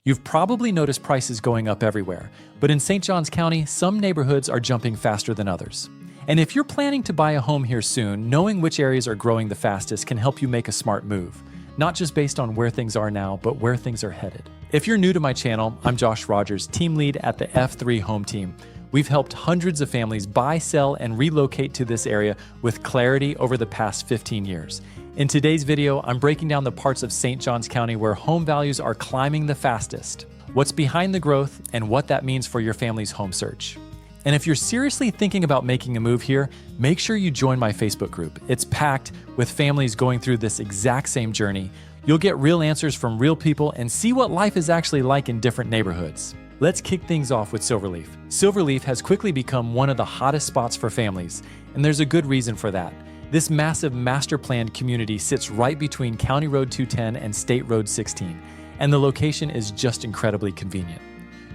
You've probably noticed prices going up everywhere, but in St. Johns County, some neighborhoods are jumping faster than others. And if you're planning to buy a home here soon, knowing which areas are growing the fastest can help you make a smart move, not just based on where things are now, but where things are headed. If you're new to my channel, I'm Josh Rogers, team lead at the F3 Home Team. We've helped hundreds of families buy, sell, and relocate to this area with clarity over the past 15 years. In today's video, I'm breaking down the parts of St. Johns County where home values are climbing the fastest, what's behind the growth, and what that means for your family's home search. And if you're seriously thinking about making a move here, make sure you join my Facebook group. It's packed with families going through this exact same journey. You'll get real answers from real people and see what life is actually like in different neighborhoods. Let's kick things off with Silverleaf. Silverleaf has quickly become one of the hottest spots for families, and there's a good reason for that. This massive master-planned community sits right between County Road 210 and State Road 16, and the location is just incredibly convenient.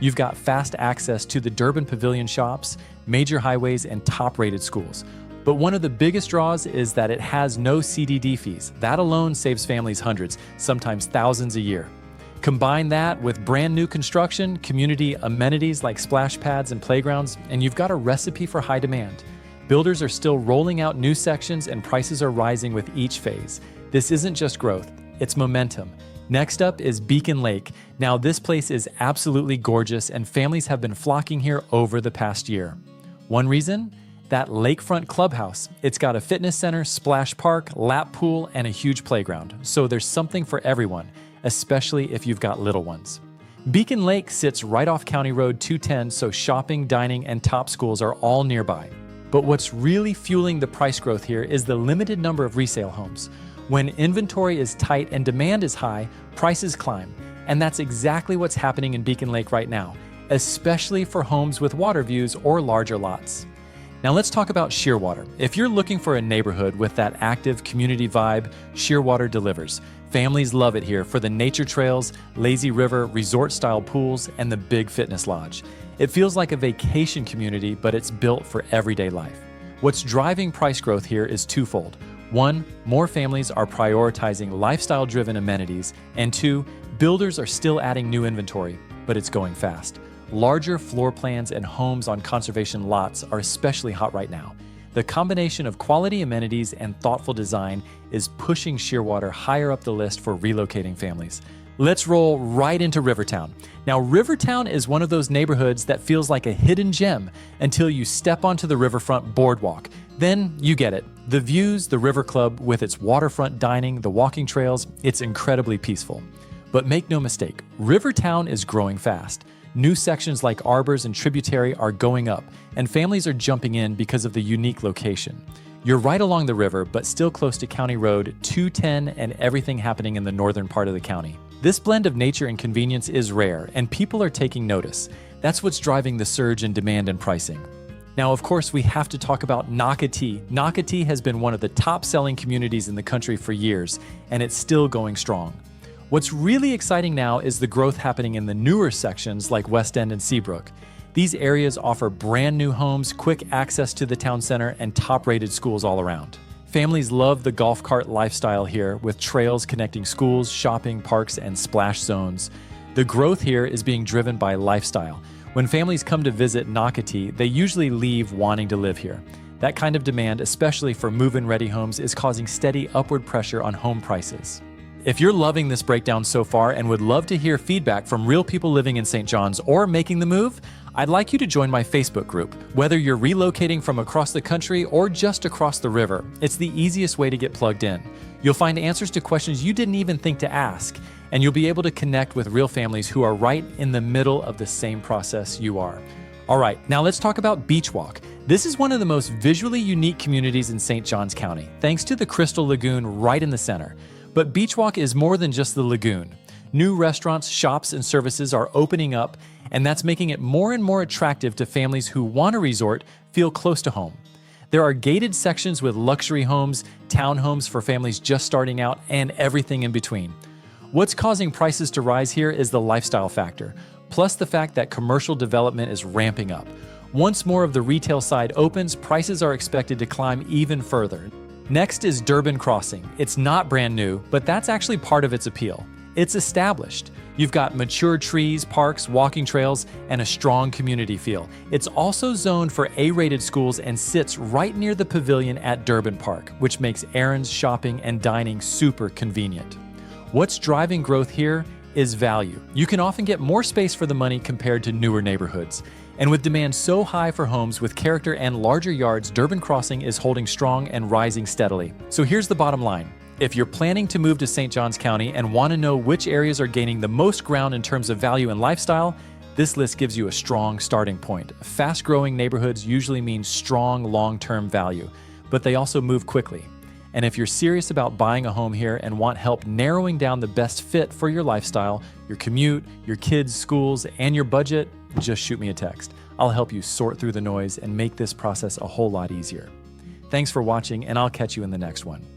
You've got fast access to the Durban Pavilion shops, major highways, and top-rated schools. But one of the biggest draws is that it has no CDD fees. That alone saves families hundreds, sometimes thousands a year. Combine that with brand new construction, community amenities like splash pads and playgrounds, and you've got a recipe for high demand. Builders are still rolling out new sections and prices are rising with each phase. This isn't just growth, it's momentum. Next up is Beacon Lake. Now this place is absolutely gorgeous and families have been flocking here over the past year. One reason? That lakefront clubhouse. It's got a fitness center, splash park, lap pool, and a huge playground. So there's something for everyone, especially if you've got little ones. Beacon Lake sits right off County Road 210, so shopping, dining, and top schools are all nearby. But what's really fueling the price growth here is the limited number of resale homes. When inventory is tight and demand is high, prices climb. And that's exactly what's happening in Beacon Lake right now, especially for homes with water views or larger lots. Now let's talk about Shearwater. If you're looking for a neighborhood with that active community vibe, Shearwater delivers. Families love it here for the nature trails, lazy river, resort-style pools, and the big fitness lodge. It feels like a vacation community, but it's built for everyday life. What's driving price growth here is twofold. One, more families are prioritizing lifestyle-driven amenities, and two, builders are still adding new inventory, but it's going fast. Larger floor plans and homes on conservation lots are especially hot right now. The combination of quality amenities and thoughtful design is pushing Shearwater higher up the list for relocating families. Let's roll right into Rivertown. Now, Rivertown is one of those neighborhoods that feels like a hidden gem until you step onto the riverfront boardwalk. Then you get it. The views, the river club with its waterfront dining, the walking trails, it's incredibly peaceful. But make no mistake, Rivertown is growing fast. New sections like arbors and tributary are going up, and families are jumping in because of the unique location. You're right along the river, but still close to County Road 210 and everything happening in the northern part of the county. This blend of nature and convenience is rare, and people are taking notice. That's what's driving the surge in demand and pricing. Now, of course, we have to talk about Nagati. Nagati has been one of the top-selling communities in the country for years, and it's still going strong. What's really exciting now is the growth happening in the newer sections like West End and Seabrook. These areas offer brand new homes, quick access to the town center, and top-rated schools all around. Families love the golf cart lifestyle here with trails connecting schools, shopping, parks, and splash zones. The growth here is being driven by lifestyle. When families come to visit Nagati, they usually leave wanting to live here. That kind of demand, especially for move-in ready homes, is causing steady upward pressure on home prices. If you're loving this breakdown so far and would love to hear feedback from real people living in St. John's or making the move, I'd like you to join my Facebook group. Whether you're relocating from across the country or just across the river, it's the easiest way to get plugged in. You'll find answers to questions you didn't even think to ask, and you'll be able to connect with real families who are right in the middle of the same process you are. All right, now let's talk about Beachwalk. This is one of the most visually unique communities in St. Johns County, thanks to the Crystal Lagoon right in the center. But Beachwalk is more than just the lagoon. New restaurants, shops, and services are opening up, and that's making it more and more attractive to families who want a resort feel close to home. There are gated sections with luxury homes, townhomes for families just starting out, and everything in between. What's causing prices to rise here is the lifestyle factor, plus the fact that commercial development is ramping up. Once more of the retail side opens, prices are expected to climb even further. Next is Durban Crossing. It's not brand new, but that's actually part of its appeal. It's established. You've got mature trees, parks, walking trails, and a strong community feel. It's also zoned for A-rated schools and sits right near the pavilion at Durban Park, which makes errands, shopping, and dining super convenient. What's driving growth here is value. You can often get more space for the money compared to newer neighborhoods. And with demand so high for homes with character and larger yards, Durban Crossing is holding strong and rising steadily. So here's the bottom line. If you're planning to move to St. Johns County and want to know which areas are gaining the most ground in terms of value and lifestyle, this list gives you a strong starting point. Fast-growing neighborhoods usually mean strong long-term value, but they also move quickly. And if you're serious about buying a home here and want help narrowing down the best fit for your lifestyle, your commute, your kids' schools, and your budget, just shoot me a text. I'll help you sort through the noise and make this process a whole lot easier. Thanks for watching, and I'll catch you in the next one.